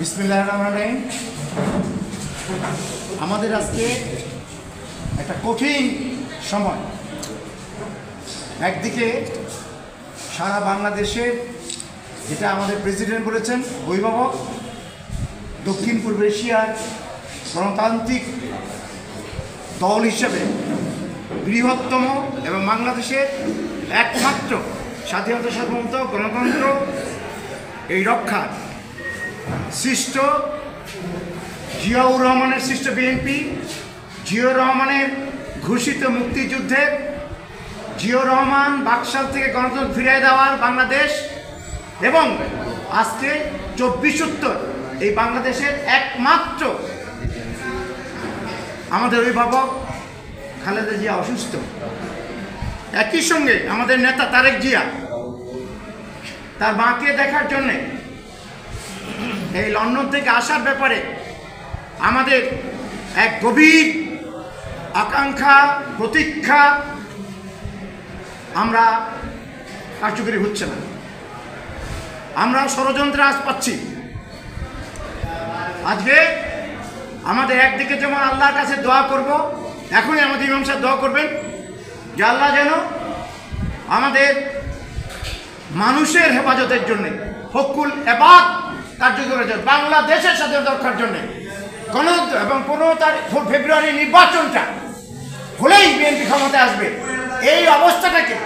বিসমিল্লাহির রহমানির রহিম। আমাদের আজকে একটা কঠিন সময়। একদিকে সারা বাংলাদেশের, যেটা আমাদের প্রেসিডেন্ট বলেছেন, অভিভাবক, দক্ষিণ পূর্ব এশিয়ার গণতান্ত্রিক দল হিসেবে বৃহত্তম এবং বাংলাদেশের একমাত্র স্বাধীনতা সার্বভৌমত্ব গণতন্ত্র এই রক্ষার সৃষ্ট জিয়াউর রহমানের সৃষ্ট বিএনপি, জিয়াউর রহমানের ঘোষিত মুক্তিযুদ্ধের, জিয়াউর রহমান বাকশাল থেকে গণতন্ত্র ফিরিয়ে দেওয়ার বাংলাদেশ এবং আজকে 24 এই বাংলাদেশের একমাত্র আমাদের অভিভাবক খালেদা জিয়া অসুস্থ। একই সঙ্গে আমাদের নেতা তারেক জিয়া তার মাকে দেখার জন্যে এই লন্ডন থেকে আসার ব্যাপারে আমাদের এক গভীর আকাঙ্ক্ষা, প্রতীক্ষা আমরা কার্যকরী হচ্ছে না। আমরা ষড়যন্ত্রে আজ পাচ্ছি। আজকে আমাদের একদিকে যেমন আল্লাহর কাছে দোয়া করব, এখনই আমাদের ইমাম সাহেব দোয়া করবেন যে আল্লাহ যেন আমাদের মানুষের হেফাজতের জন্যে, হকুল এবাদ কার্যকরের জন্য, বাংলাদেশের স্বাধীনতা রক্ষার জন্যে এবং 15 ফেব্রুয়ারি নির্বাচনটা হলেই বিএনপি ক্ষমতায় আসবে, এই অবস্থাটাকে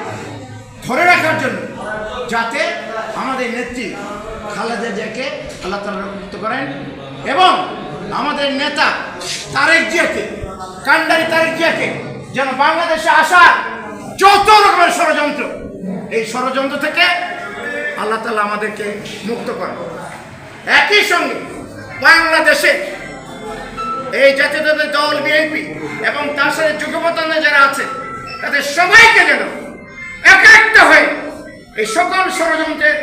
ধরে রাখার জন্য যাতে আমাদের নেত্রী খালেদা জিয়াকে আল্লাহ তাআলা মুক্ত করেন এবং আমাদের নেতা তারেক জিয়াকে, কান্ডারি তারেক জিয়াকে যেন বাংলাদেশে আসার যত রকমের ষড়যন্ত্র, এই ষড়যন্ত্র থেকে আল্লাহ তাআলা আমাদেরকে মুক্ত করেন। একই সঙ্গে বাংলাদেশে এই জাতীয়তাবাদী দল বিএনপি এবং তার সাথে যুগপৎ যারা আছে তাদের সবাইকে যেন একাত্ম হয়ে এই সকল ষড়যন্ত্রের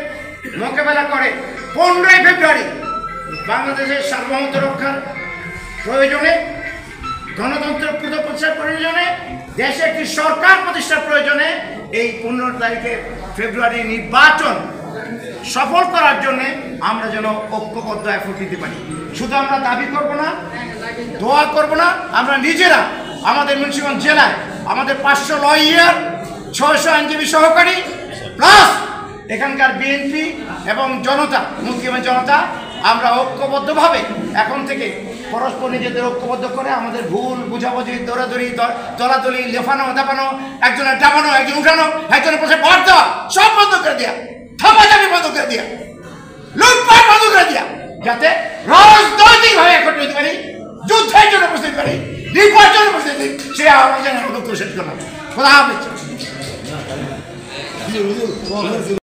মোকাবেলা করে 15 ফেব্রুয়ারি বাংলাদেশের সার্বভৌমত্ব রক্ষার প্রয়োজনে, গণতন্ত্র প্রতিষ্ঠার প্রয়োজনে, দেশে একটি সরকার প্রতিষ্ঠার প্রয়োজনে এই 15 ফেব্রুয়ারি নির্বাচন সফল করার জন্য আমরা যেন ঐক্যবদ্ধ এফোর্ট দিতে পারি। শুধু আমরা দাবি করব না, দোয়া করব না, আমরা নিজেরা আমাদের মুন্সিগঞ্জ জেলায় আমাদের 500 লয়ার, 600 আইনজীবী সহকারী প্লাস এখানকার বিএনপি এবং জনতা, মুসলিম জনতা, আমরা ঐক্যবদ্ধভাবে এখন থেকে পরস্পর নিজেদের ঐক্যবদ্ধ করে আমাদের ভুল বুঝাবুঝি, দৌড়াদৌড়ি, দলাদলি, লেফানো দাপানো, একজনের ডাবানো, একজন উঠানো, একজনের পাশে ভর দেওয়া, সব বন্ধ করে দেওয়া, থাপাচাপি বন্ধ করে দেওয়া, লুটপাট বন্ধ করে দেওয়া, যাতে রাজনৈতিকভাবে একত্রিত হতে পারি, যুদ্ধের জন্য প্রস্তুতি পারি, নির্বাচনের প্রস্তুতি, সে আহ্বান জানিয়ে বক্তব্য শেষ করলাম। খোদা হাফেজ।